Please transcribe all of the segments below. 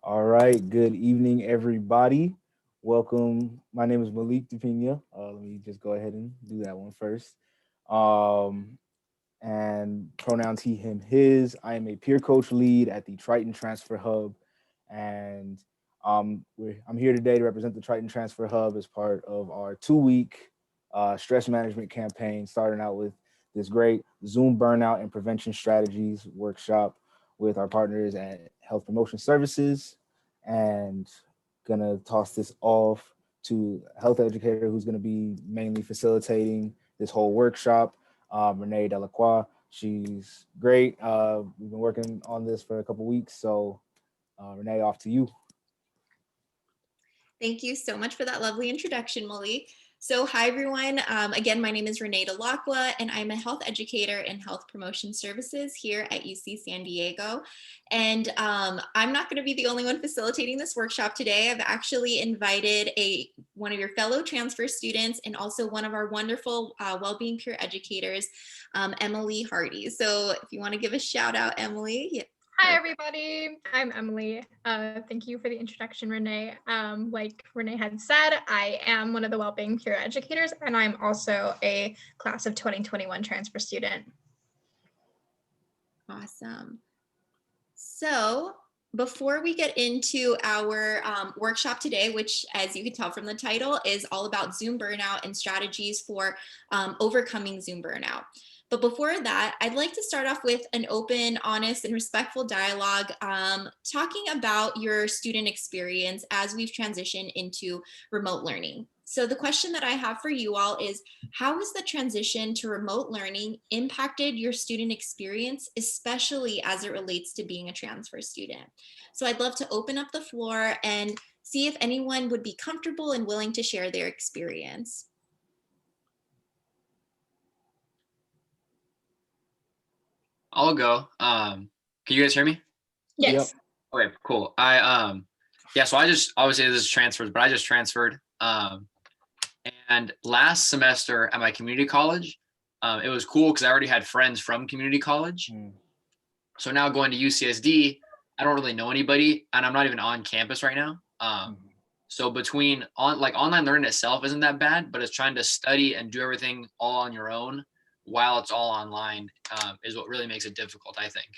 All right. Good evening, everybody. Welcome. My name is Malik DePina. Let me just go ahead and do that one first. Um, and pronouns he, him, his. I am a peer coach lead at the Triton Transfer Hub. And I'm here today to represent the Triton Transfer Hub as part of our 2 week stress management campaign, starting out with this great Zoom burnout and prevention strategies workshop with our partners at Health Promotion Services, and gonna toss this off to a health educator who's gonna be mainly facilitating this whole workshop, Renee Delacroix. She's great. We've been working on this for a couple weeks, so Renee, off to you. Thank you so much for that lovely introduction, Malik. So hi, everyone. Again, my name is Renee Delacroix, and I'm a health educator in health promotion services here at UC San Diego. And I'm not going to be the only one facilitating this workshop today. I've actually invited one of your fellow transfer students and also one of our wonderful well-being peer educators, Emily Hardy. So if you want to give a shout out, Emily. Yeah. Hi, everybody. I'm Emily. Thank you for the introduction, Renee. Like Renee had said, I am one of the Wellbeing Peer Educators, and I'm also a class of 2021 transfer student. Awesome. So before we get into our workshop today, which, as you can tell from the title, is all about Zoom burnout and strategies for overcoming Zoom burnout. But before that, I'd like to start off with an open, honest, and respectful dialogue, talking about your student experience as we've transitioned into remote learning. So the question that I have for you all is, how has the transition to remote learning impacted your student experience, especially as it relates to being a transfer student? So I'd love to open up the floor and see if anyone would be comfortable and willing to share their experience. I'll go. Can you guys hear me? Yes. Yep. Okay, cool. So I just obviously this is transfers, but I just transferred. And last semester at my community college, it was cool because I already had friends from community college. So now going to UCSD, I don't really know anybody, and I'm not even on campus right now. So between online learning itself isn't that bad, but it's trying to study and do everything all on your own while it's all online is what really makes it difficult, I think.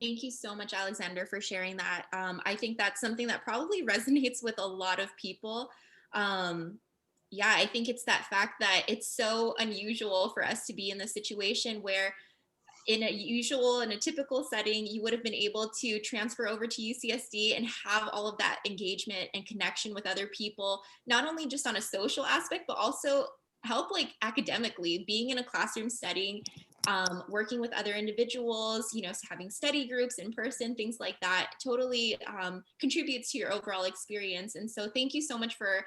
Thank you so much, Alexander, for sharing that. I think that's something that probably resonates with a lot of people. Yeah, I think it's that fact that it's so unusual for us to be in this situation where in a typical setting, you would have been able to transfer over to UCSD and have all of that engagement and connection with other people, not only just on a social aspect, but also help like academically, being in a classroom setting, working with other individuals, having study groups in person, things like that totally contributes to your overall experience. And so thank you so much for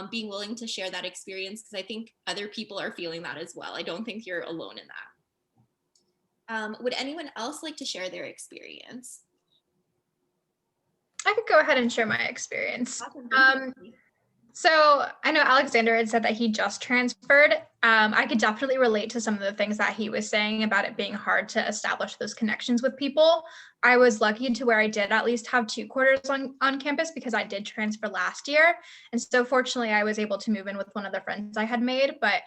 being willing to share that experience, because I think other people are feeling that as well. I don't think you're alone in that. Would anyone else like to share their experience? I could go ahead and share my experience. Awesome. So I know Alexander had said that he just transferred. I could definitely relate to some of the things that he was saying about it being hard to establish those connections with people. I was lucky to where I did at least have 2 quarters on campus because I did transfer last year. And so fortunately, I was able to move in with one of the friends I had made, but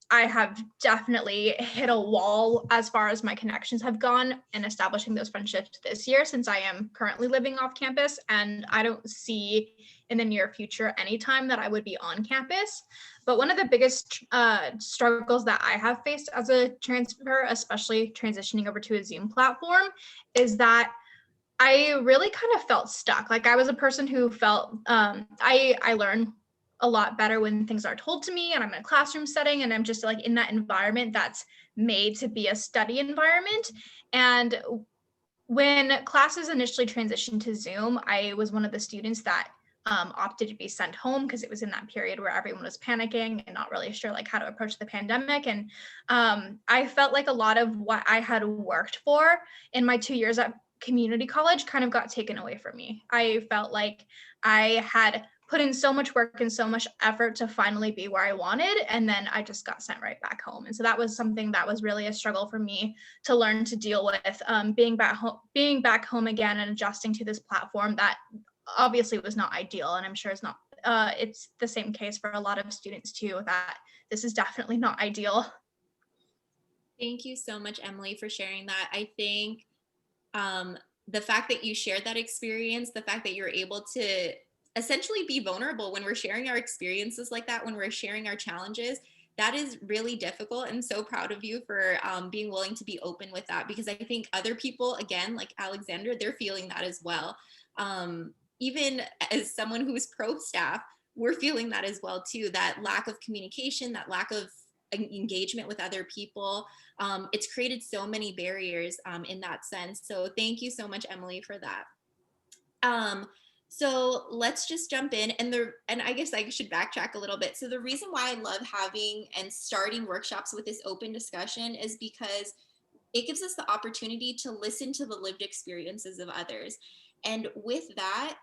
I have definitely hit a wall as far as my connections have gone in establishing those friendships this year, since I am currently living off campus, and I don't see in the near future any time that I would be on campus. But one of the biggest struggles that I have faced as a transfer, especially transitioning over to a Zoom platform, is that I really kind of felt stuck. Like I was a person who felt I learn a lot better when things are told to me and I'm in a classroom setting and I'm just like in that environment that's made to be a study environment. And when classes initially transitioned to Zoom, I was one of the students that opted to be sent home because it was in that period where everyone was panicking and not really sure like how to approach the pandemic. And I felt like a lot of what I had worked for in my 2 years at community college kind of got taken away from me. I felt like I had put in so much work and so much effort to finally be where I wanted. And then I just got sent right back home. And so that was something that was really a struggle for me to learn to deal with, being back home again and adjusting to this platform that obviously was not ideal. And I'm sure it's the same case for a lot of students too, that this is definitely not ideal. Thank you so much, Emily, for sharing that. I think the fact that you shared that experience, the fact that you're able to essentially be vulnerable when we're sharing our experiences like that, when we're sharing our challenges, that is really difficult. And so proud of you for being willing to be open with that, because I think other people, again, like Alexander, they're feeling that as well. Even as someone who's pro staff, we're feeling that as well too, that lack of communication, that lack of engagement with other people. It's created so many barriers in that sense. So thank you so much, Emily, for that. So let's just jump in, and I guess I should backtrack a little bit. So the reason why I love having and starting workshops with this open discussion is because it gives us the opportunity to listen to the lived experiences of others. And with that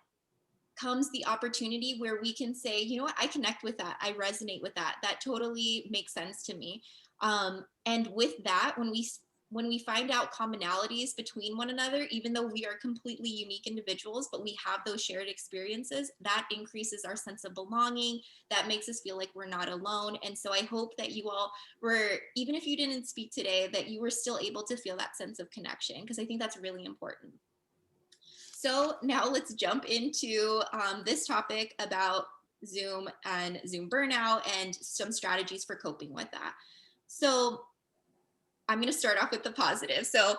comes the opportunity where we can say, you know what, I connect with that. I resonate with that. That totally makes sense to me. And with that, when we find out commonalities between one another, even though we are completely unique individuals, but we have those shared experiences, that increases our sense of belonging. That makes us feel like we're not alone. And so I hope that you all were, even if you didn't speak today, that you were still able to feel that sense of connection, because I think that's really important. So now let's jump into this topic about Zoom and Zoom burnout and some strategies for coping with that. So I'm going to start off with the positive. So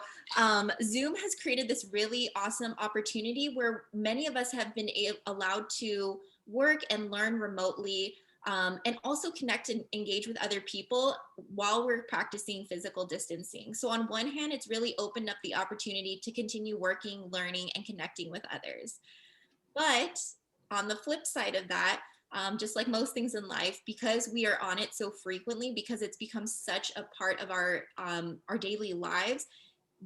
Zoom has created this really awesome opportunity where many of us have been allowed to work and learn remotely, and also connect and engage with other people while we're practicing physical distancing. So on one hand, it's really opened up the opportunity to continue working, learning, and connecting with others. But on the flip side of that, just like most things in life, because we are on it so frequently, because it's become such a part of our daily lives,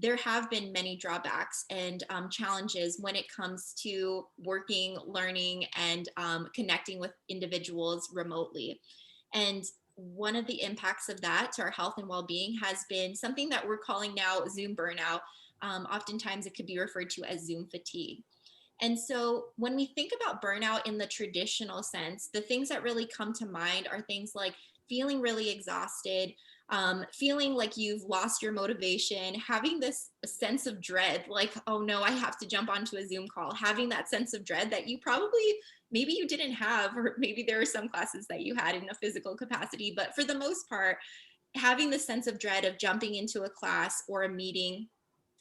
there have been many drawbacks and challenges when it comes to working, learning, and connecting with individuals remotely. And one of the impacts of that to our health and well-being has been something that we're calling now Zoom burnout. Oftentimes it could be referred to as Zoom fatigue. And so when we think about burnout in the traditional sense, the things that really come to mind are things like feeling really exhausted, feeling like you've lost your motivation, having this sense of dread, like, oh no, I have to jump onto a Zoom call, having that sense of dread that you probably, maybe you didn't have, or maybe there were some classes that you had in a physical capacity, but for the most part, having the sense of dread of jumping into a class or a meeting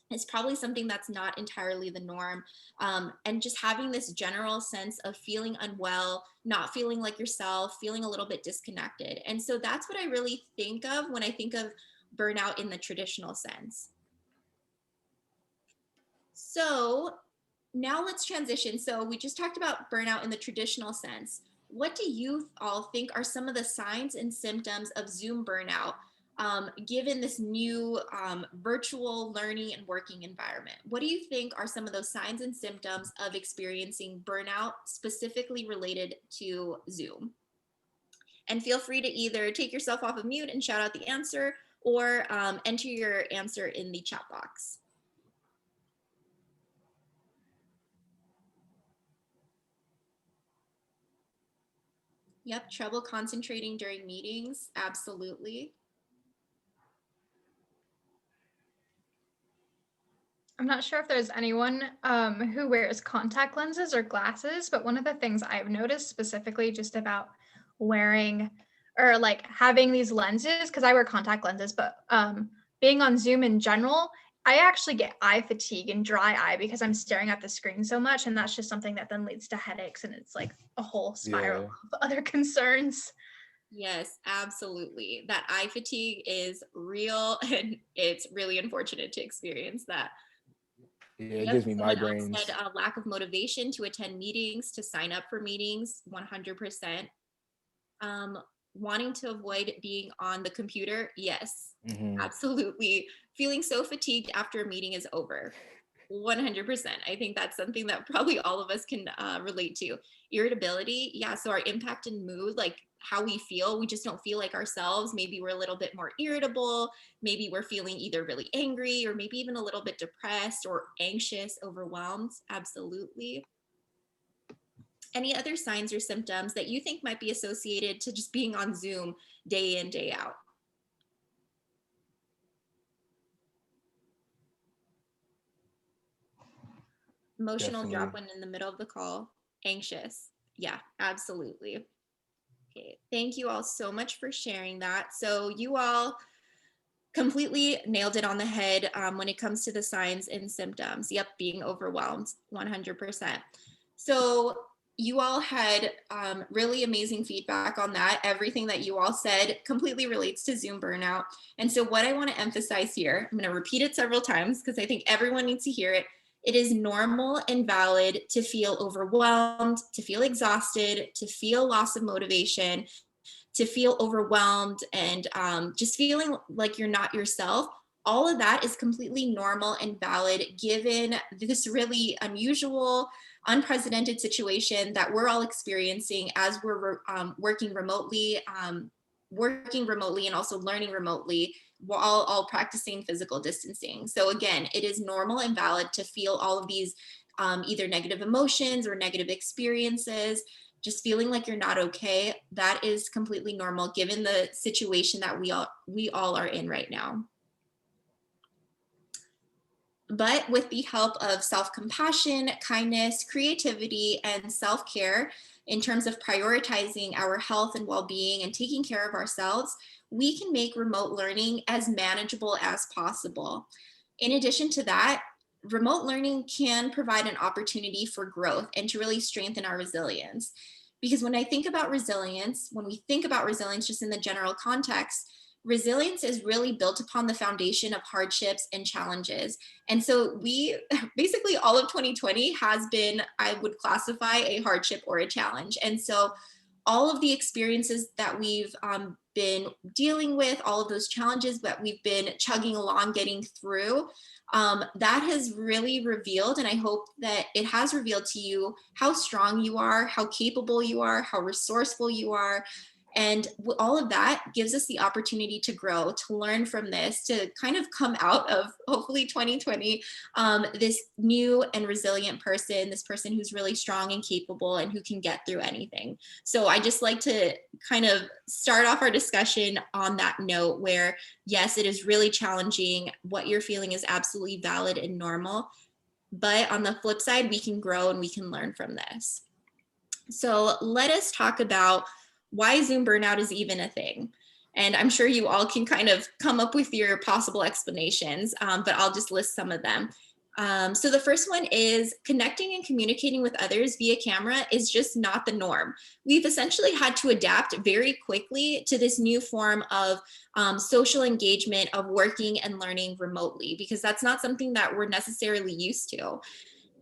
is probably something that's not entirely the norm. And just having this general sense of feeling unwell, not feeling like yourself, feeling a little bit disconnected. And so that's what I really think of when I think of burnout in the traditional sense. So now let's transition. So we just talked about burnout in the traditional sense. What do you all think are some of the signs and symptoms of Zoom burnout, given this new virtual learning and working environment? What do you think are some of those signs and symptoms of experiencing burnout specifically related to Zoom? And feel free to either take yourself off of mute and shout out the answer, or enter your answer in the chat box. Yep, trouble concentrating during meetings, absolutely. I'm not sure if there's anyone who wears contact lenses or glasses, but one of the things I've noticed specifically just about wearing or like having these lenses, because I wear contact lenses, but being on Zoom in general, I actually get eye fatigue and dry eye because I'm staring at the screen so much. And that's just something that then leads to headaches, and it's like a whole spiral of other concerns. Yes, absolutely. That eye fatigue is real, and it's really unfortunate to experience that. Yeah, it gives me migraines. Said lack of motivation to attend meetings, to sign up for meetings, 100%. Wanting to avoid being on the computer, yes, absolutely. Feeling so fatigued after a meeting is over. 100%. I think that's something that probably all of us can relate to. Irritability, yeah. So our impact in mood, like how we feel, we just don't feel like ourselves. Maybe we're a little bit more irritable. Maybe we're feeling either really angry or maybe even a little bit depressed or anxious, overwhelmed. Absolutely. Any other signs or symptoms that you think might be associated to just being on Zoom day in, day out? Emotional Definitely. drop when in the middle of the call, anxious. Yeah, absolutely. Okay, thank you all so much for sharing that. So you all completely nailed it on the head when it comes to the signs and symptoms. Yep, being overwhelmed, 100%. So you all had really amazing feedback on that. Everything that you all said completely relates to Zoom burnout. And so what I want to emphasize here, I'm going to repeat it several times because I think everyone needs to hear it. It is normal and valid to feel overwhelmed, to feel exhausted, to feel loss of motivation, to feel overwhelmed and just feeling like you're not yourself. All of that is completely normal and valid given this really unusual, unprecedented situation that we're all experiencing as we're working remotely and also learning remotely while all practicing physical distancing. So again, it is normal and valid to feel all of these either negative emotions or negative experiences, just feeling like you're not okay. That is completely normal given the situation that we all are in right now. But with the help of self-compassion, kindness, creativity, and self-care, in terms of prioritizing our health and well-being and taking care of ourselves, we can make remote learning as manageable as possible. In addition to that, remote learning can provide an opportunity for growth and to really strengthen our resilience. Because when we think about resilience just in the general context, resilience is really built upon the foundation of hardships and challenges. And so basically all of 2020 has been, I would classify, a hardship or a challenge. And so all of the experiences that we've been dealing with, all of those challenges that we've been chugging along, getting through, that has really revealed, and I hope that it has revealed to you how strong you are, how capable you are, how resourceful you are. And all of that gives us the opportunity to grow, to learn from this, to kind of come out of hopefully 2020, this new and resilient person, this person who's really strong and capable and who can get through anything. So I just like to kind of start off our discussion on that note where, yes, it is really challenging. What you're feeling is absolutely valid and normal. But on the flip side, we can grow and we can learn from this. So let us talk about why Zoom burnout is even a thing. And I'm sure you all can kind of come up with your possible explanations, but I'll just list some of them. So the first one is connecting and communicating with others via camera is just not the norm. We've essentially had to adapt very quickly to this new form of social engagement, of working and learning remotely, because that's not something that we're necessarily used to.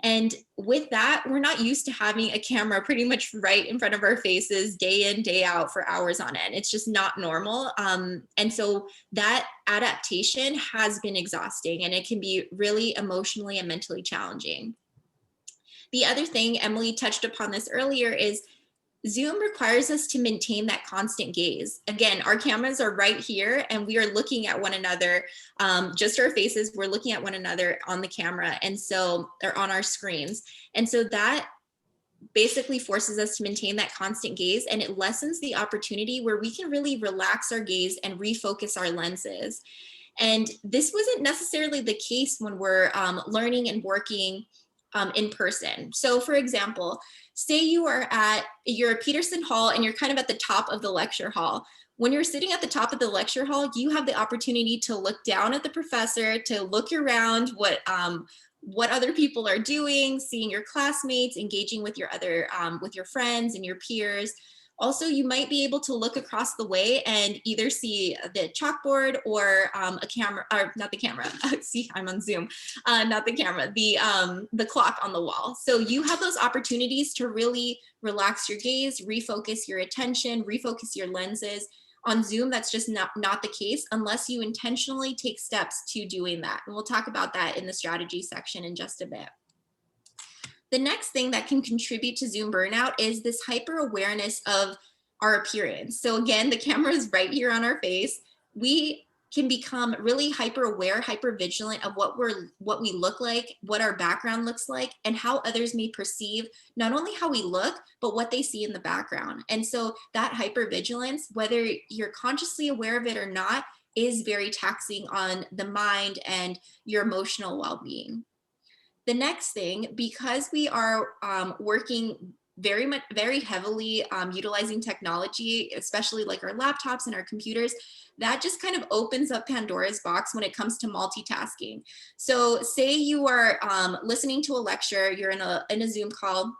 And with that, we're not used to having a camera pretty much right in front of our faces day in, day out for hours on end. It's just not normal. And so that adaptation has been exhausting and it can be really emotionally and mentally challenging. The other thing, Emily touched upon this earlier, is Zoom requires us to maintain that constant gaze. Again, our cameras are right here and we are looking at one another, just our faces, we're looking at one another on the camera. And so they're on our screens. And so that basically forces us to maintain that constant gaze, and it lessens the opportunity where we can really relax our gaze and refocus our lenses. And this wasn't necessarily the case when we're learning and working in person. So for example, say you're at Peterson Hall and you're kind of at the top of the lecture hall. When you're sitting at the top of the lecture hall, you have the opportunity to look down at the professor, to look around what other people are doing, seeing your classmates, engaging with your with your friends and your peers. Also, you might be able to look across the way and either see the chalkboard or a camera, or not the camera. See, I'm on Zoom, not the camera, the clock on the wall. So you have those opportunities to really relax your gaze, refocus your attention, refocus your lenses on Zoom, that's just not the case unless you intentionally take steps to doing that. And we'll talk about that in the strategy section in just a bit. The next thing that can contribute to Zoom burnout is this hyper awareness of our appearance. So again, the camera is right here on our face. We can become really hyper aware, hyper vigilant of what we look like, what our background looks like, and how others may perceive not only how we look, but what they see in the background. And so that hyper vigilance, whether you're consciously aware of it or not, is very taxing on the mind and your emotional well-being. The next thing, because we are working very heavily utilizing technology, especially like our laptops and our computers, that just kind of opens up Pandora's box when it comes to multitasking. So say you are listening to a lecture, you're in a Zoom call,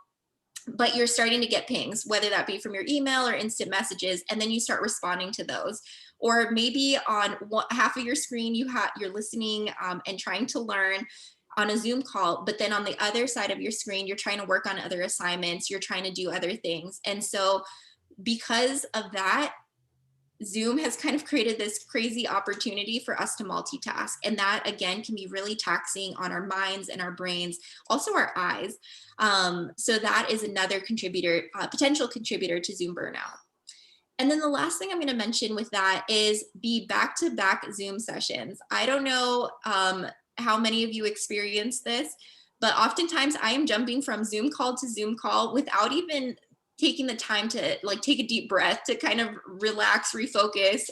but you're starting to get pings, whether that be from your email or instant messages, and then you start responding to those. Or maybe on half of your screen, you're listening and trying to learn on a Zoom call, but then on the other side of your screen, you're trying to work on other assignments, you're trying to do other things. And so because of that, Zoom has kind of created this crazy opportunity for us to multitask. And that, again, can be really taxing on our minds and our brains, also our eyes. So that is another contributor, potential contributor to Zoom burnout. And then the last thing I'm going to mention with that is the back-to-back Zoom sessions. I don't know how many of you experience this, but oftentimes I am jumping from Zoom call to Zoom call without even taking the time to like take a deep breath to kind of relax, refocus,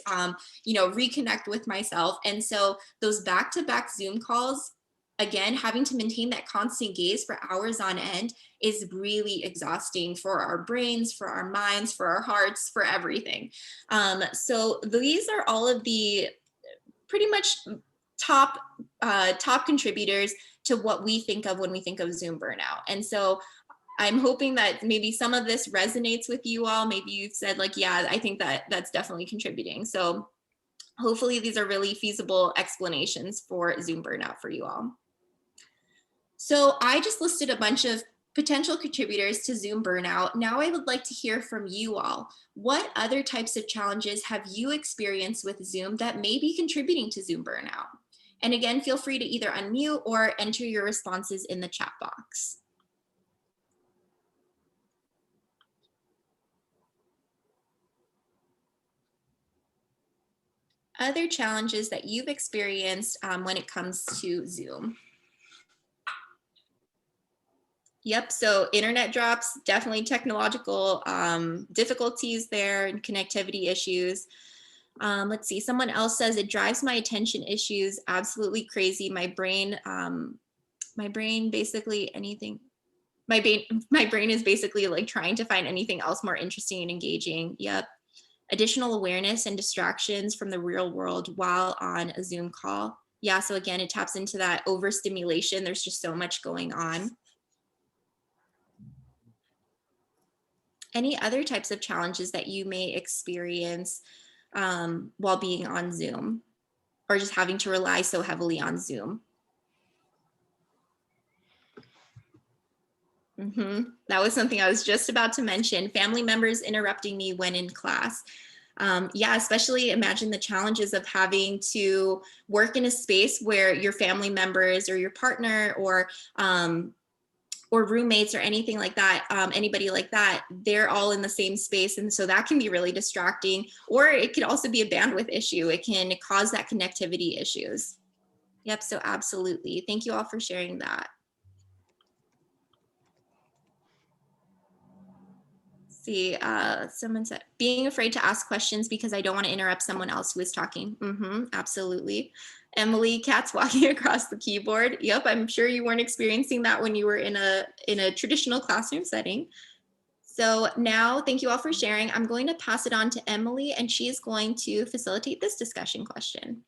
reconnect with myself. And so those back-to-back Zoom calls, again, having to maintain that constant gaze for hours on end is really exhausting for our brains, for our minds, for our hearts, for everything. So these are all of the pretty much top contributors to what we think of when we think of Zoom burnout. And so I'm hoping that maybe some of this resonates with you all. Maybe you've said like, yeah, I think that's definitely contributing. So hopefully these are really feasible explanations for Zoom burnout for you all. So I just listed a bunch of potential contributors to Zoom burnout. Now I would like to hear from you all. What other types of challenges have you experienced with Zoom that may be contributing to Zoom burnout? And again, feel free to either unmute or enter your responses in the chat box. Other challenges that you've experienced when it comes to Zoom. Yep, so internet drops, definitely technological difficulties there and connectivity issues. Let's see, someone else says it drives my attention issues, absolutely crazy. My brain basically anything. My brain is basically like trying to find anything else more interesting and engaging. Yep. Additional awareness and distractions from the real world while on a Zoom call. Yeah, so again, it taps into that overstimulation. There's just so much going on. Any other types of challenges that you may experience while being on Zoom or just having to rely so heavily on Zoom? That was something I was just about to mention. Family members interrupting me when in class. Yeah, especially imagine the challenges of having to work in a space where your family members or your partner or roommates or anything like that, anybody like that, they're all in the same space. And so that can be really distracting, or it could also be a bandwidth issue. It can cause that connectivity issues. Yep, so absolutely. Thank you all for sharing that. See, someone said, being afraid to ask questions because I don't want to interrupt someone else who is talking. Absolutely. Emily, cats walking across the keyboard. Yep, I'm sure you weren't experiencing that when you were in a traditional classroom setting. So now, thank you all for sharing. I'm going to pass it on to Emily, and she is going to facilitate this discussion question.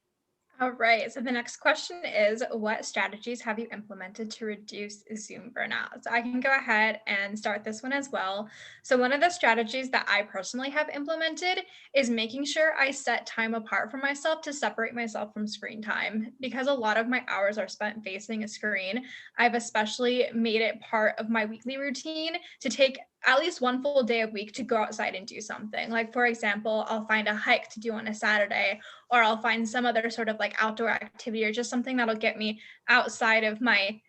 All right, so the next question is, what strategies have you implemented to reduce Zoom burnout? So I can go ahead and start this one as well. So one of the strategies that I personally have implemented is making sure I set time apart for myself to separate myself from screen time. Because a lot of my hours are spent facing a screen, I've especially made it part of my weekly routine to take at least one full day a week to go outside and do something. Like, for example, I'll find a hike to do on a Saturday, or I'll find some other sort of like outdoor activity, or just something that'll get me outside of my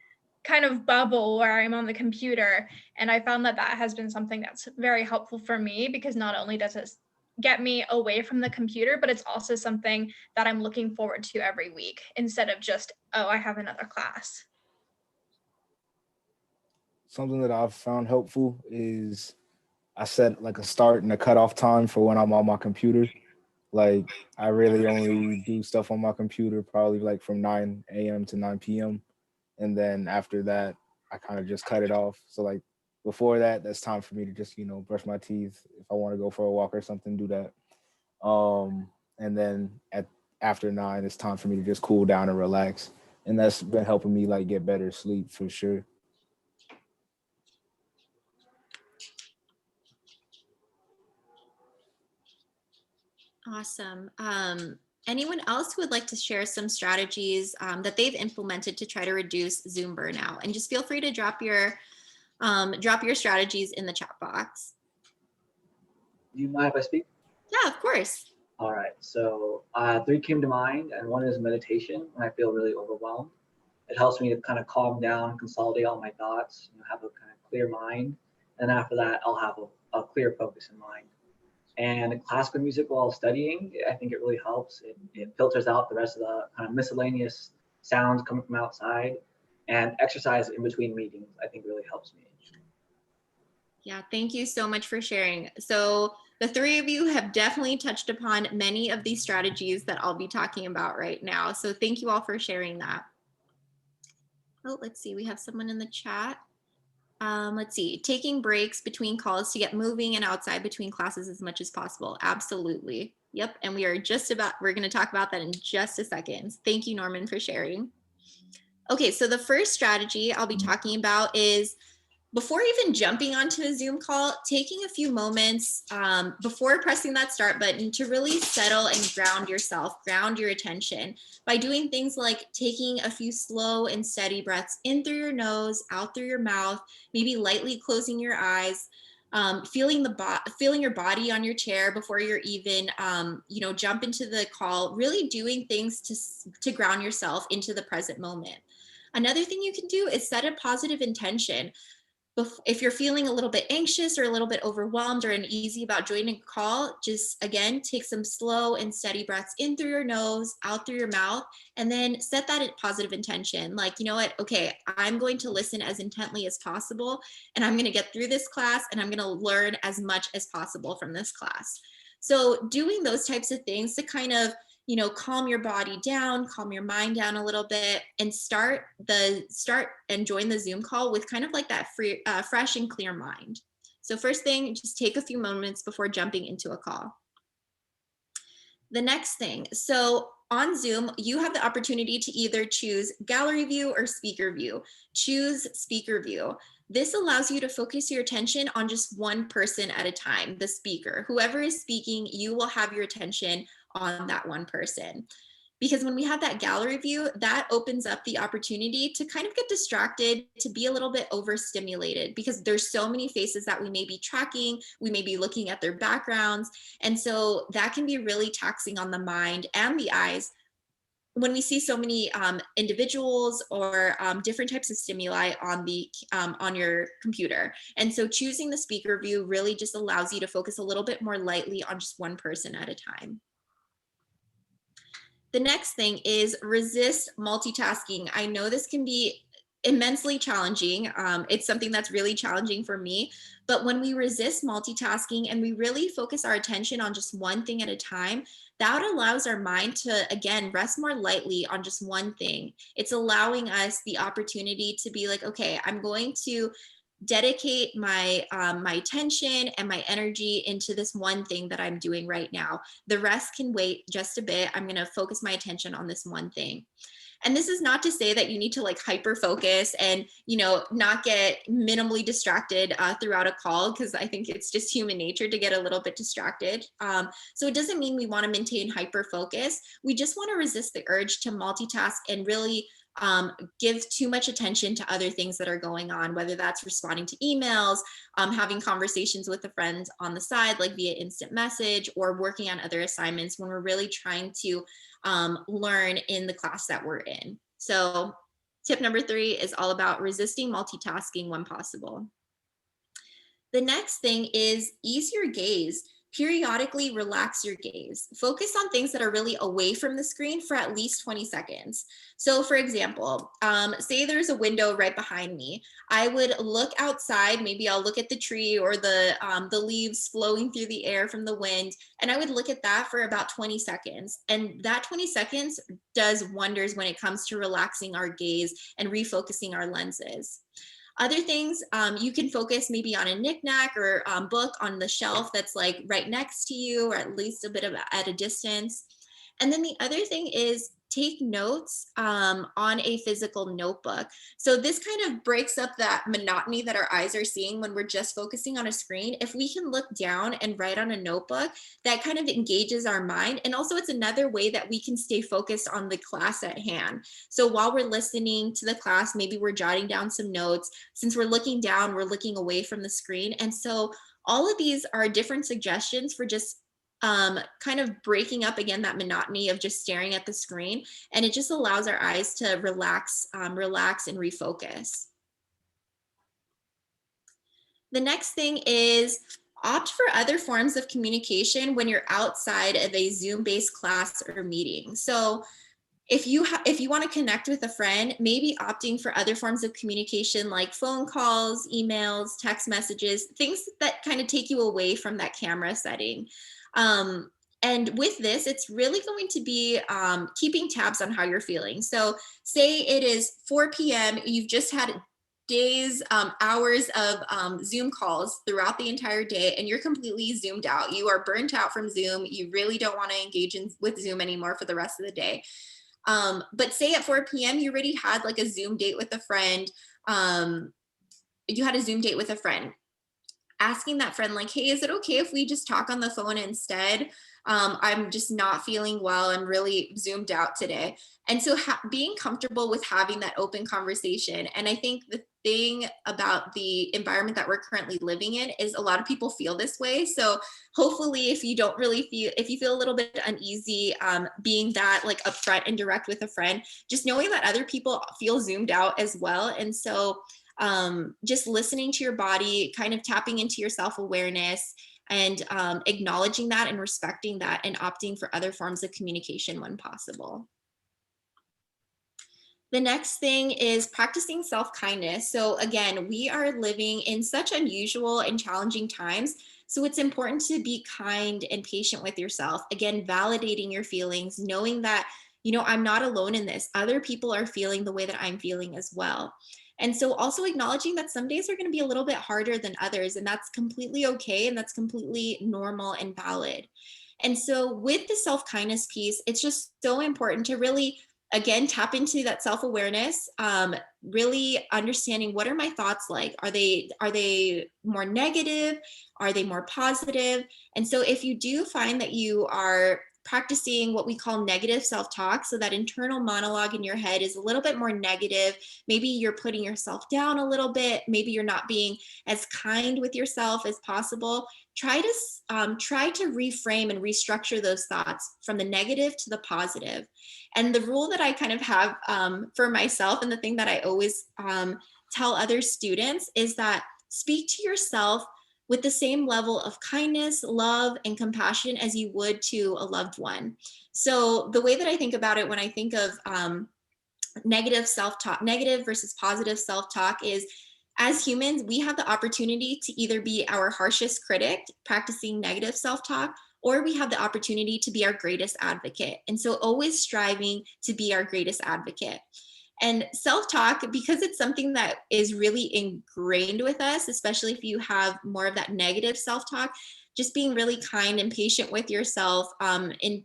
kind of bubble where I'm on the computer. And I found that that has been something that's very helpful for me, because not only does it get me away from the computer, but it's also something that I'm looking forward to every week, instead of just, oh, I have another class. Something that I've found helpful is I set like a start and a cutoff time for when I'm on my computer. Like I really only do stuff on my computer probably like from 9 a.m. to 9 p.m. And then after that, I kind of just cut it off. So like before that, that's time for me to just, brush my teeth. If I want to go for a walk or something, do that. And then after 9, it's time for me to just cool down and relax. And that's been helping me like get better sleep for sure. Awesome. Anyone else who would like to share some strategies that they've implemented to try to reduce Zoom burnout? And just feel free to drop your strategies in the chat box. Do you mind if I speak? Yeah, of course. All right. So 3 came to mind, and one is meditation when I feel really overwhelmed. It helps me to kind of calm down, consolidate all my thoughts, have a kind of clear mind. And after that, I'll have a clear focus in mind. And classical music while studying, I think it really helps. It filters out the rest of the kind of miscellaneous sounds coming from outside, and exercise in between meetings, I think really helps me. Yeah, thank you so much for sharing. So the 3 of you have definitely touched upon many of these strategies that I'll be talking about right now. So thank you all for sharing that. Oh, let's see, we have someone in the chat. Let's see, taking breaks between calls to get moving and outside between classes as much as possible. Absolutely. Yep. And we're going to talk about that in just a second. Thank you, Norman, for sharing. Okay, so the first strategy I'll be talking about is, before even jumping onto a Zoom call, taking a few moments before pressing that start button to really settle and ground yourself, ground your attention by doing things like taking a few slow and steady breaths in through your nose, out through your mouth, maybe lightly closing your eyes, feeling your body on your chair before you're even, jump into the call, really doing things to ground yourself into the present moment. Another thing you can do is set a positive intention. If you're feeling a little bit anxious or a little bit overwhelmed or uneasy about joining a call, just again, take some slow and steady breaths in through your nose, out through your mouth, and then set that positive intention. Like, you know what? Okay, I'm going to listen as intently as possible, and I'm going to get through this class, and I'm going to learn as much as possible from this class. So doing those types of things to kind of calm your body down, calm your mind down a little bit, and start and join the Zoom call with kind of like that fresh and clear mind. So first thing, just take a few moments before jumping into a call. The next thing, so on Zoom, you have the opportunity to either choose gallery view or speaker view. Choose speaker view. This allows you to focus your attention on just one person at a time, the speaker. Whoever is speaking, you will have your attention on that one person. Because when we have that gallery view, that opens up the opportunity to kind of get distracted, to be a little bit overstimulated, because there's so many faces that we may be tracking, we may be looking at their backgrounds. And so that can be really taxing on the mind and the eyes when we see so many individuals or different types of stimuli on your computer. And so choosing the speaker view really just allows you to focus a little bit more lightly on just one person at a time. The next thing is resist multitasking. I know this can be immensely challenging. It's something that's really challenging for me. But when we resist multitasking and we really focus our attention on just one thing at a time, that allows our mind to, again, rest more lightly on just one thing. It's allowing us the opportunity to be like, okay, I'm going to dedicate my my attention and my energy into this one thing that I'm doing right now. The rest can wait just a bit. I'm going to focus my attention on this one thing. And this is not to say that you need to like hyper focus and, not get minimally distracted throughout a call, because I think it's just human nature to get a little bit distracted. So it doesn't mean we want to maintain hyper focus. We just want to resist the urge to multitask and really give too much attention to other things that are going on, whether that's responding to emails, having conversations with a friend on the side, like via instant message, or working on other assignments when we're really trying to learn in the class that we're in. So tip number 3 is all about resisting multitasking when possible. The next thing is ease your gaze. Periodically relax your gaze. Focus on things that are really away from the screen for at least 20 seconds. So for example, say there's a window right behind me. I would look outside, maybe I'll look at the tree or the leaves flowing through the air from the wind, and I would look at that for about 20 seconds. And that 20 seconds does wonders when it comes to relaxing our gaze and refocusing our lenses. Other things, you can focus maybe on a knickknack or book on the shelf that's like right next to you, or at least a bit of at a distance. And then the other thing is take notes on a physical notebook. So this kind of breaks up that monotony that our eyes are seeing when we're just focusing on a screen. If we can look down and write on a notebook, that kind of engages our mind. And also it's another way that we can stay focused on the class at hand. So while we're listening to the class, maybe we're jotting down some notes. Since we're looking down, we're looking away from the screen. And so all of these are different suggestions for just kind of breaking up again that monotony of just staring at the screen, and it just allows our eyes to relax and refocus. The next thing is opt for other forms of communication when you're outside of a Zoom-based class or meeting. So if you want to connect with a friend, maybe opting for other forms of communication like phone calls, emails, text messages, things that kind of take you away from that camera setting. And with this, it's really going to be keeping tabs on how you're feeling. So say it is 4 p.m., you've just had days, hours of Zoom calls throughout the entire day, and you're completely zoomed out. You are burnt out from Zoom. You really don't want to engage with Zoom anymore for the rest of the day. But say at 4 p.m., you already had like a Zoom date with a friend. You had a Zoom date with a friend. Asking that friend like, hey, is it okay if we just talk on the phone instead? I'm just not feeling well. I'm really zoomed out today. And so being comfortable with having that open conversation. And I think the thing about the environment that we're currently living in is a lot of people feel this way. So hopefully if you feel a little bit uneasy being that like upfront and direct with a friend, just knowing that other people feel zoomed out as well. And so just listening to your body, kind of tapping into your self-awareness and acknowledging that and respecting that and opting for other forms of communication when possible. The next thing is practicing self-kindness. So again, we are living in such unusual and challenging times. So it's important to be kind and patient with yourself. Again, validating your feelings, knowing that, I'm not alone in this. Other people are feeling the way that I'm feeling as well. And so also acknowledging that some days are going to be a little bit harder than others, and that's completely okay. And that's completely normal and valid. And so with the self-kindness piece, it's just so important to really, again, tap into that self-awareness, really understanding what are my thoughts like? Are they more negative? Are they more positive? And so if you do find that you are practicing what we call negative self-talk, so that internal monologue in your head is a little bit more negative, maybe you're putting yourself down a little bit, maybe you're not being as kind with yourself as possible, try to reframe and restructure those thoughts from the negative to the positive. And the rule that I kind of have for myself, and the thing that I always tell other students, is that speak to yourself with the same level of kindness, love, and compassion as you would to a loved one. So the way that I think about it when I think of negative self-talk, negative versus positive self-talk, is as humans, we have the opportunity to either be our harshest critic, practicing negative self-talk, or we have the opportunity to be our greatest advocate. And so always striving to be our greatest advocate. And self-talk, because it's something that is really ingrained with us, especially if you have more of that negative self-talk, just being really kind and patient with yourself in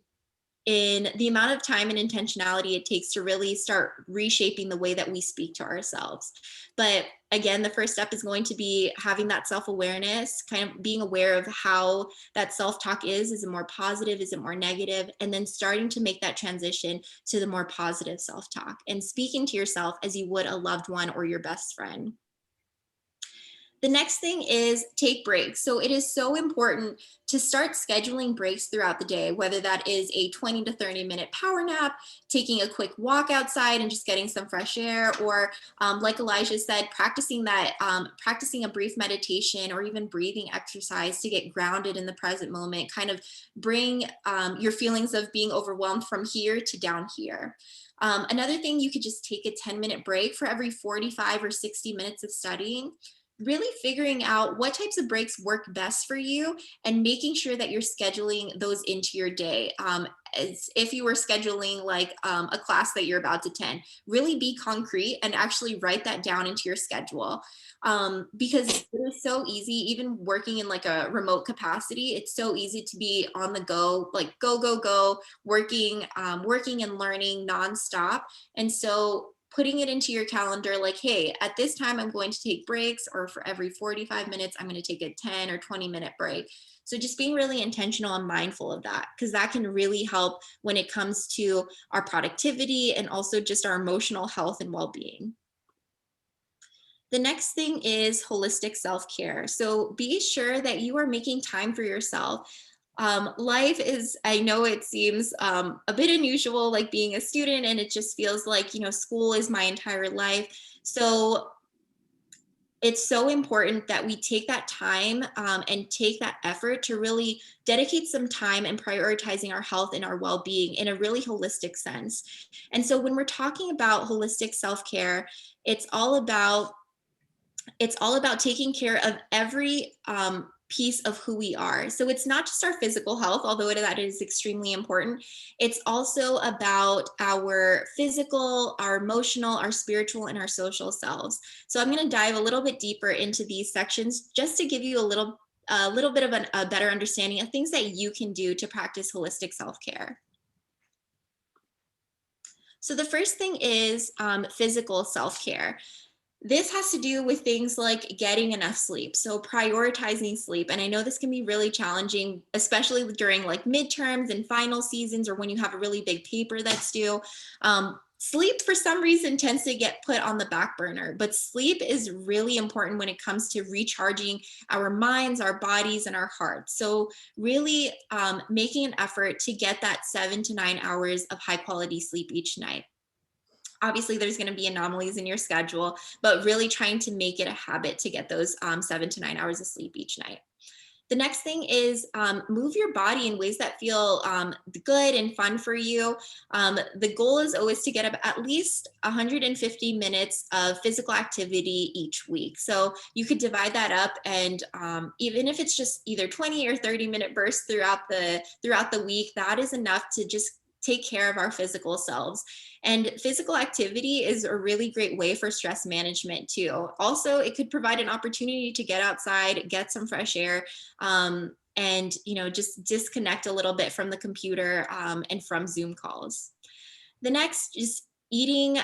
in the amount of time and intentionality it takes to really start reshaping the way that we speak to ourselves. But again, the first step is going to be having that self-awareness, kind of being aware of how that self-talk is it more positive, is it more negative, and then starting to make that transition to the more positive self-talk and speaking to yourself as you would a loved one or your best friend. The next thing is take breaks. So it is so important to start scheduling breaks throughout the day, whether that is a 20 to 30 minute power nap, taking a quick walk outside and just getting some fresh air, or like Elijah said, practicing a brief meditation or even breathing exercise to get grounded in the present moment, kind of bring your feelings of being overwhelmed from here to down here. Another thing, you could just take a 10-minute break for every 45 or 60 minutes of studying, really figuring out what types of breaks work best for you and making sure that you're scheduling those into your day. As if you were scheduling like a class that you're about to attend, really be concrete and actually write that down into your schedule. Because it is so easy, even working in like a remote capacity, it's so easy to be on the go, like go, working and learning nonstop. And so putting it into your calendar, like, hey, at this time, I'm going to take breaks, or for every 45 minutes, I'm going to take a 10 or 20-minute break. So just being really intentional and mindful of that, because that can really help when it comes to our productivity and also just our emotional health and well-being. The next thing is holistic self-care. So be sure that you are making time for yourself. Life is, I know it seems a bit unusual, like being a student, and it just feels like, school is my entire life. So it's so important that we take that time and take that effort to really dedicate some time and prioritizing our health and our well-being in a really holistic sense. And so when we're talking about holistic self-care, it's all about taking care of every piece of who we are. So it's not just our physical health, although that is extremely important. It's also about our physical, our emotional, our spiritual, and our social selves. So I'm going to dive a little bit deeper into these sections just to give you a little bit of a better understanding of things that you can do to practice holistic self-care. So the first thing is physical self-care. This has to do with things like getting enough sleep. So prioritizing sleep. And I know this can be really challenging, especially during like midterms and final seasons, or when you have a really big paper that's due. Sleep for some reason tends to get put on the back burner, but sleep is really important when it comes to recharging our minds, our bodies, and our hearts. So really making an effort to get that 7 to 9 hours of high quality sleep each night. Obviously, there's going to be anomalies in your schedule, but really trying to make it a habit to get those 7 to 9 hours of sleep each night. The next thing is move your body in ways that feel good and fun for you. The goal is always to get at least 150 minutes of physical activity each week. So you could divide that up, and even if it's just either 20 or 30-minute bursts throughout the week, that is enough to just take care of our physical selves. And physical activity is a really great way for stress management too. Also, it could provide an opportunity to get outside, get some fresh air, and just disconnect a little bit from the computer and from Zoom calls. The next is eating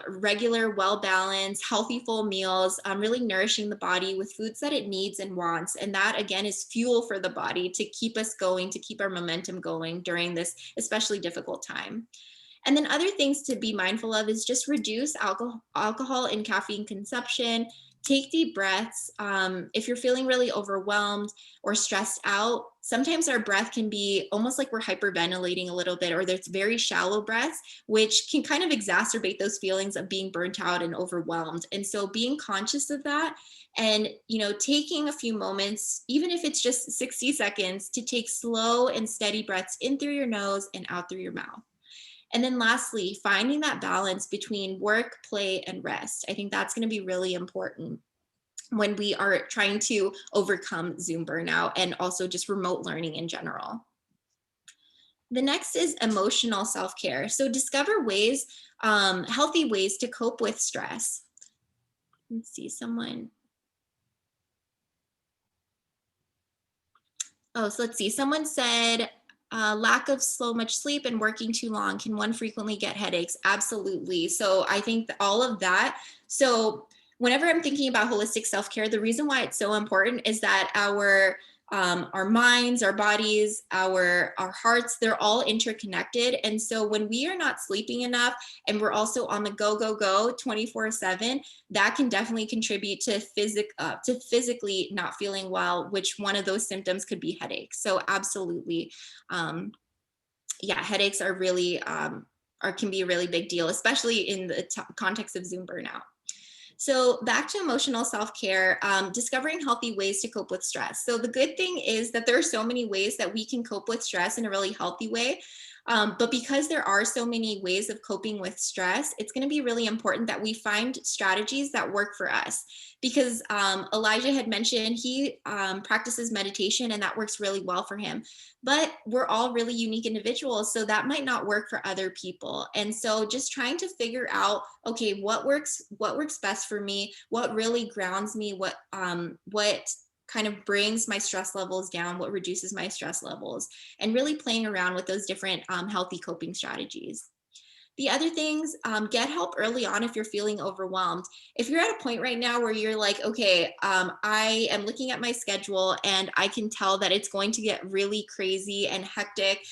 regular, well-balanced, healthy, full meals, really nourishing the body with foods that it needs and wants. And that, again, is fuel for the body to keep us going, to keep our momentum going during this especially difficult time. And then other things to be mindful of is just reduce alcohol and caffeine consumption. Take deep breaths. If you're feeling really overwhelmed or stressed out, sometimes our breath can be almost like we're hyperventilating a little bit, or there's very shallow breaths, which can kind of exacerbate those feelings of being burnt out and overwhelmed. And so being conscious of that and, taking a few moments, even if it's just 60 seconds, to take slow and steady breaths in through your nose and out through your mouth. And then lastly, finding that balance between work, play, and rest. I think that's going to be really important when we are trying to overcome Zoom burnout and also just remote learning in general. The next is emotional self-care. So discover ways, healthy ways to cope with stress. Let's see, someone said, Lack of so much sleep and working too long. Can one frequently get headaches? Absolutely. So I think that all of that. So whenever I'm thinking about holistic self-care, the reason why it's so important is that our minds, our bodies, our hearts, they're all interconnected. And so when we are not sleeping enough and we're also on the go 24/7, that can definitely contribute to physically not feeling well, which one of those symptoms could be headaches. So absolutely. Yeah, headaches are really or can be a really big deal, especially in the context of Zoom burnout. So back to emotional self-care, discovering healthy ways to cope with stress. So the good thing is that there are so many ways that we can cope with stress in a really healthy way. But because there are so many ways of coping with stress, it's going to be really important that we find strategies that work for us. Because Elijah had mentioned he practices meditation and that works really well for him. But we're all really unique individuals, so that might not work for other people. And so just trying to figure out, okay, what works best for me, what really grounds me, what kind of brings my stress levels down, what reduces my stress levels, and really playing around with those different healthy coping strategies. The other things, get help early on if you're feeling overwhelmed. If you're at a point right now where you're like, okay, I am looking at my schedule and I can tell that it's going to get really crazy and hectic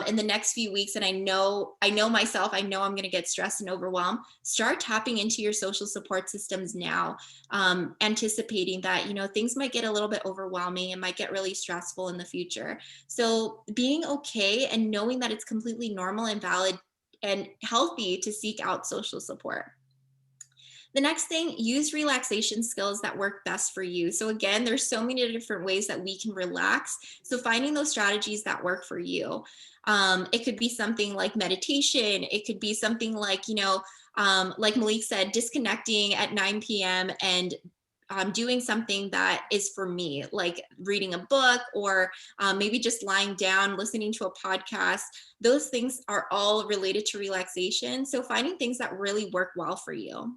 in the next few weeks, and I know myself, I know I'm going to get stressed and overwhelmed, start tapping into your social support systems now, anticipating that, things might get a little bit overwhelming and might get really stressful in the future. So being okay and knowing that it's completely normal and valid and healthy to seek out social support. The next thing, use relaxation skills that work best for you. So again, there's so many different ways that we can relax. So finding those strategies that work for you. It could be something like meditation. It could be something like, like Malik said, disconnecting at 9 p.m. and doing something that is for me, like reading a book or maybe just lying down, listening to a podcast. Those things are all related to relaxation. So finding things that really work well for you.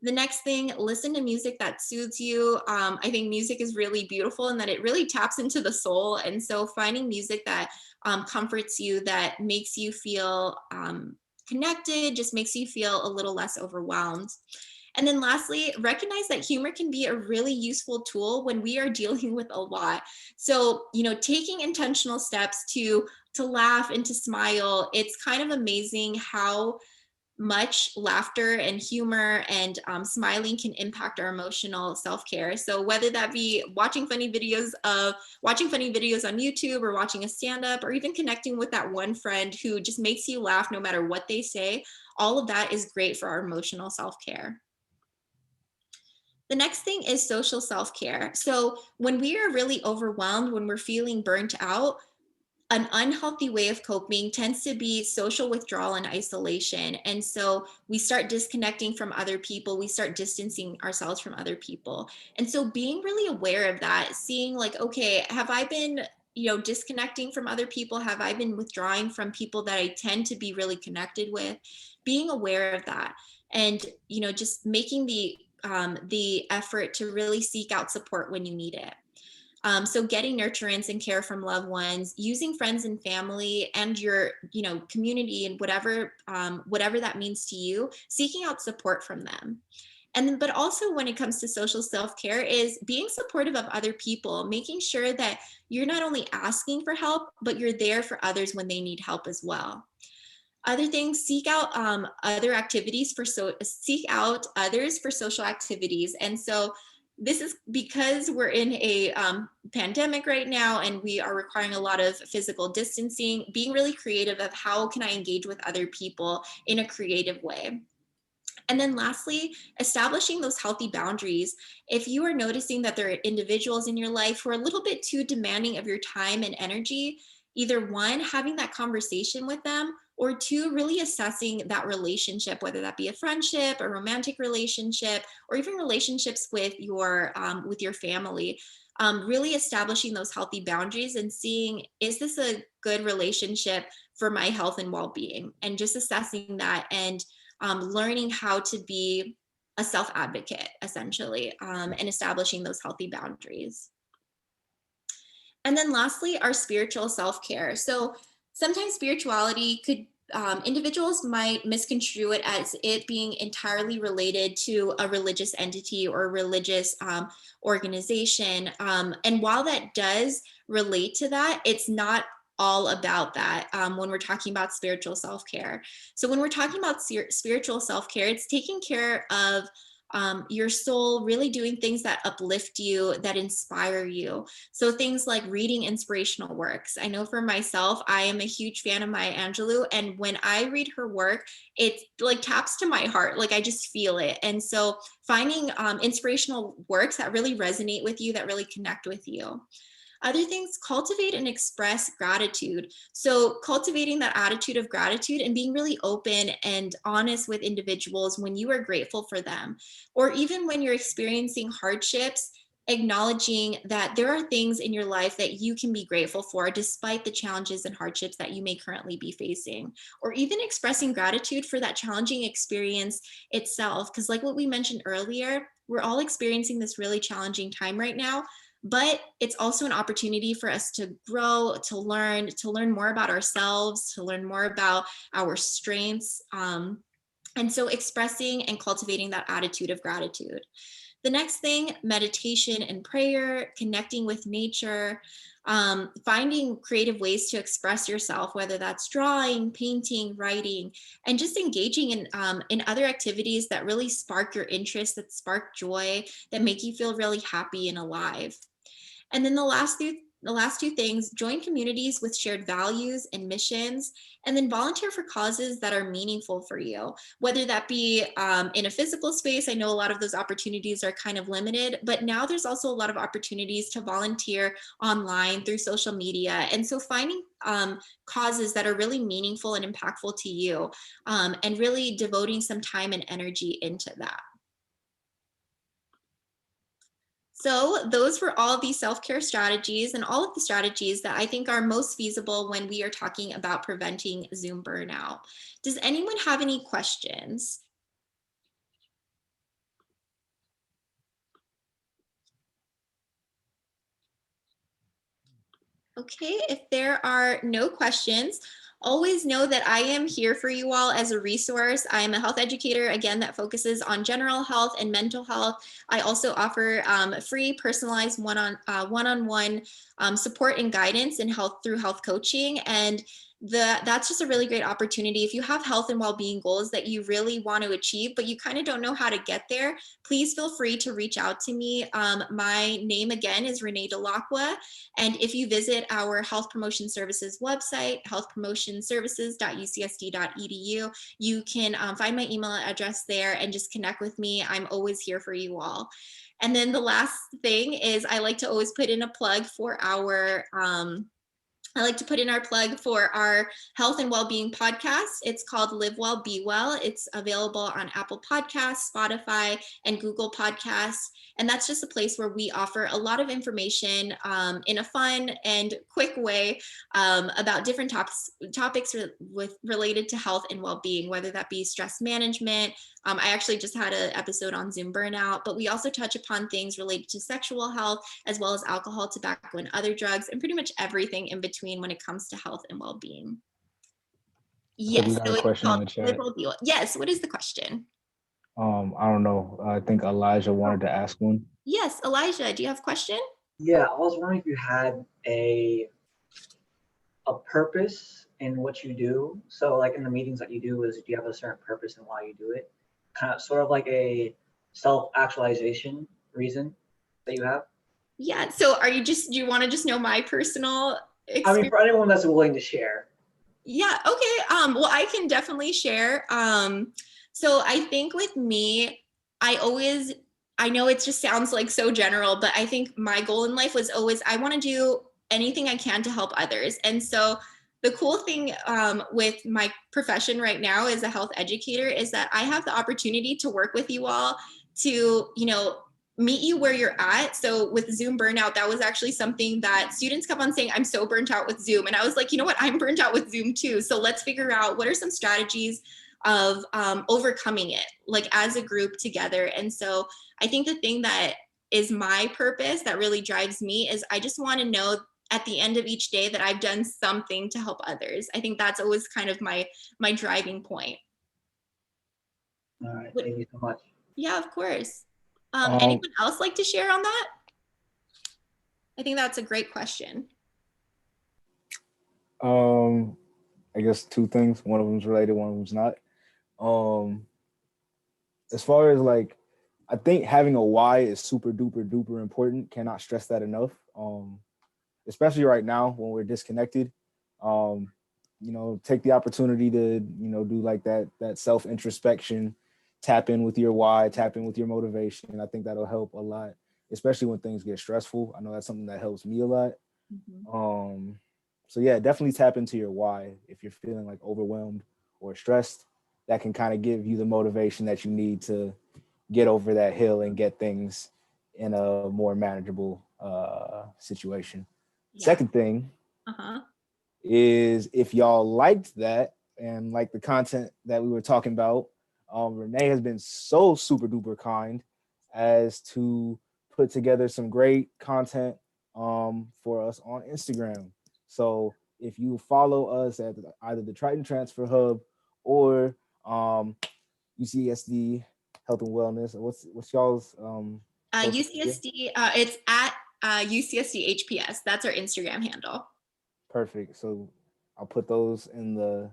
The next thing, listen to music that soothes you. I think music is really beautiful and that it really taps into the soul. And so finding music that comforts you, that makes you feel connected, just makes you feel a little less overwhelmed. And then lastly, recognize that humor can be a really useful tool when we are dealing with a lot. So, taking intentional steps to laugh and to smile, it's kind of amazing how much laughter and humor and smiling can impact our emotional self-care. So whether that be watching funny videos on YouTube, or watching a stand-up, or even connecting with that one friend who just makes you laugh no matter what they say, all of that is great for our emotional self-care. The next thing is social self-care. So when we are really overwhelmed, when we're feeling burnt out, an unhealthy way of coping tends to be social withdrawal and isolation. And so we start disconnecting from other people, we start distancing ourselves from other people. And so being really aware of that, seeing like, okay, have I been, disconnecting from other people? Have I been withdrawing from people that I tend to be really connected with? Being aware of that and, just making the effort to really seek out support when you need it. So getting nurturance and care from loved ones, using friends and family and your, community and whatever that means to you, seeking out support from them. And then, but also when it comes to social self-care is being supportive of other people, making sure that you're not only asking for help, but you're there for others when they need help as well. Other things, seek out seek out others for social activities. And so this is because we're in a pandemic right now and we are requiring a lot of physical distancing, being really creative of how can I engage with other people in a creative way. And then lastly, establishing those healthy boundaries. If you are noticing that there are individuals in your life who are a little bit too demanding of your time and energy, either one, having that conversation with them, or two, really assessing that relationship, whether that be a friendship, a romantic relationship, or even relationships with your family. Really establishing those healthy boundaries and seeing, is this a good relationship for my health and well-being? And just assessing that and learning how to be a self-advocate, essentially, and establishing those healthy boundaries. And then lastly, our spiritual self-care. So sometimes spirituality could, individuals might misconstrue it as it being entirely related to a religious entity or a religious organization. And while that does relate to that, it's not all about that when we're talking about spiritual self-care. So when we're talking about spiritual self-care, it's taking care of your soul, really doing things that uplift you, that inspire you. So things like reading inspirational works. I know for myself, I am a huge fan of Maya Angelou, and when I read her work, it like taps to my heart. Like I just feel it. And so finding inspirational works that really resonate with you, that really connect with you. Other things, cultivate and express gratitude. So cultivating that attitude of gratitude and being really open and honest with individuals when you are grateful for them, or even when you're experiencing hardships, acknowledging that there are things in your life that you can be grateful for despite the challenges and hardships that you may currently be facing, or even expressing gratitude for that challenging experience itself. Because like what we mentioned earlier, we're all experiencing this really challenging time right now, but it's also an opportunity for us to grow, to learn more about ourselves, to learn more about our strengths. And so expressing and cultivating that attitude of gratitude. The next thing, meditation and prayer, connecting with nature, finding creative ways to express yourself, whether that's drawing, painting, writing, and just engaging in other activities that really spark your interest, that spark joy, that make you feel really happy and alive. And then the last two things, join communities with shared values and missions, and then volunteer for causes that are meaningful for you, whether that be in a physical space. I know a lot of those opportunities are kind of limited, but now there's also a lot of opportunities to volunteer online through social media. And so finding causes that are really meaningful and impactful to you, and really devoting some time and energy into that. So those were all the self-care strategies and all of the strategies that I think are most feasible when we are talking about preventing Zoom burnout. Does anyone have any questions? Okay, if there are no questions, always know that I am here for you all as a resource. I am a health educator, again, that focuses on general health and mental health. I also offer free personalized one-on-one support and guidance in health through health coaching. And that's just a really great opportunity. If you have health and well-being goals that you really want to achieve, but you kind of don't know how to get there, please feel free to reach out to me. My name again is Renee Delacqua. And if you visit our Health Promotion Services website, healthpromotionservices.ucsd.edu, you can find my email address there and just connect with me. I'm always here for you all. And then the last thing is I like to always put in a plug for our health and well-being podcast. It's called Live Well, Be Well. It's available on Apple Podcasts, Spotify, and Google Podcasts. And that's just a place where we offer a lot of information in a fun and quick way about different topics related to health and well-being, whether that be stress management. I actually just had an episode on Zoom burnout, but we also touch upon things related to sexual health, as well as alcohol, tobacco, and other drugs, and pretty much everything in between when it comes to health and well-being. Yes, we got so a it's question in called the chat. Live Well, Be Well. Yes, what is the question? I don't know. I think Elijah wanted to ask one. Yes, Elijah, do you have a question? Yeah, I was wondering if you had a purpose in what you do. So like in the meetings that you do, do you have a certain purpose in why you do it? Kind of sort of like a self-actualization reason that you have? Yeah, so do you want to just know my personal experience? I mean, for anyone that's willing to share. Yeah, okay. Well, I can definitely share. So I think with me, I know it just sounds like so general, but I think my goal in life was always, I want to do anything I can to help others. And so the cool thing with my profession right now as a health educator is that I have the opportunity to work with you all to, meet you where you're at. So with Zoom burnout, that was actually something that students kept on saying, I'm so burnt out with Zoom. And I was like, you know what, I'm burnt out with Zoom too. So let's figure out what are some strategies of overcoming it, like as a group together. And so I think the thing that is my purpose that really drives me is I just want to know at the end of each day that I've done something to help others. I think that's always kind of my driving point. All right, thank you so much. Yeah, of course. Anyone else like to share on that? I think that's a great question. I guess two things. One of them's related, one of them's not. As far as like, I think having a why is super duper duper important. Cannot stress that enough. Especially right now when we're disconnected. Take the opportunity to, do like that self introspection, tap in with your why, tap in with your motivation. I think that'll help a lot, especially when things get stressful. I know that's something that helps me a lot. So yeah, definitely tap into your why if you're feeling like overwhelmed or stressed. That can kind of give you the motivation that you need to get over that hill and get things in a more manageable situation. Yeah. Second thing is, if y'all liked that and like the content that we were talking about, Renee has been so super duper kind as to put together some great content for us on Instagram. So if you follow us at either the Triton Transfer Hub or UCSD Health and Wellness, what's y'all's UCSD, it's at UCSD HPS. That's our Instagram handle. Perfect. So I'll put those in the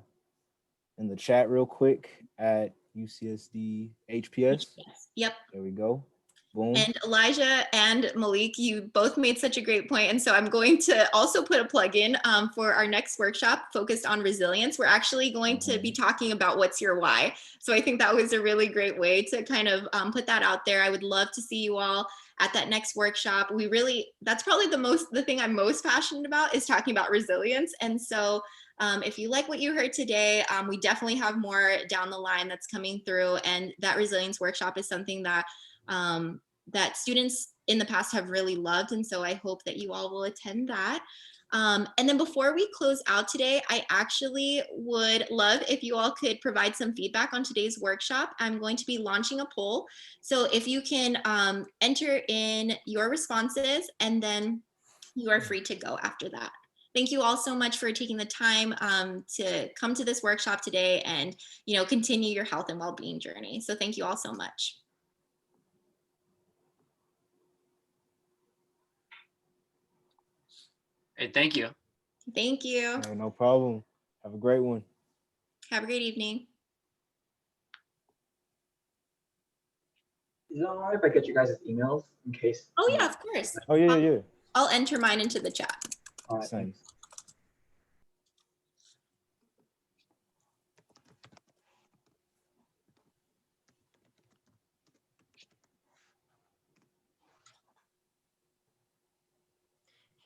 chat real quick at UCSD HPS. Yep. There we go. Boom. And Elijah and Malik, you both made such a great point. And so I'm going to also put a plug in for our next workshop focused on resilience. We're actually going to be talking about what's your why. So I think that was a really great way to kind of put that out there. I would love to see you all at that next workshop. That's probably the thing I'm most passionate about is talking about resilience. And so if you like what you heard today, we definitely have more down the line that's coming through. And that resilience workshop is something that that students in the past have really loved. And so I hope that you all will attend that. And then before we close out today, I actually would love if you all could provide some feedback on today's workshop. I'm going to be launching a poll. So if you can enter in your responses, and then you are free to go after that. Thank you all so much for taking the time to come to this workshop today and, continue your health and well-being journey. So thank you all so much. Hey, thank you. Thank you. Hey, no problem. Have a great one. Have a great evening. Is it all right if I get you guys' emails in case? Oh yeah, of course. Oh yeah. I'll enter mine into the chat. All right, thanks.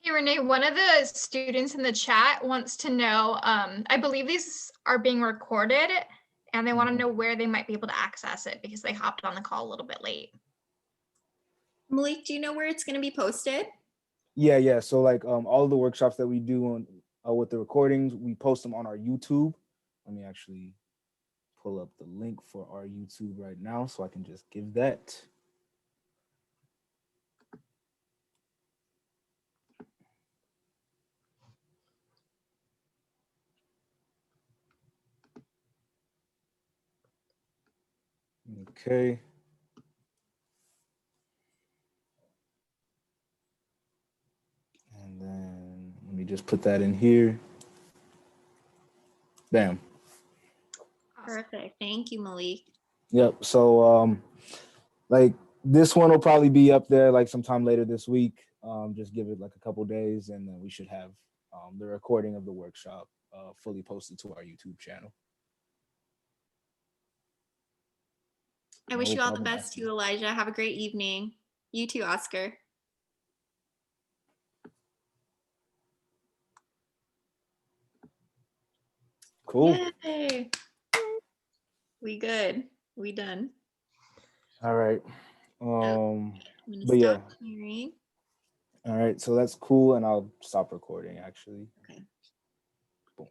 Hey, Renee, one of the students in the chat wants to know, I believe these are being recorded and they want to know where they might be able to access it because they hopped on the call a little bit late. Malik, do you know where it's going to be posted? Yeah. So like all of the workshops that we do on with the recordings, we post them on our YouTube. Let me actually pull up the link for our YouTube right now so I can just give that. Okay. And then let me just put that in here. Bam. Perfect. Thank you, Malik. Yep. So like this one will probably be up there like sometime later this week. Just give it like a couple days and then we should have the recording of the workshop fully posted to our YouTube channel. I wish you all the best too, Elijah. Have a great evening. You too, Oscar. Cool. Yay. We good. We done. All right. But yeah. Sharing. All right. So that's cool. And I'll stop recording actually. Okay. Boom.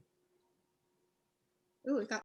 Ooh, it got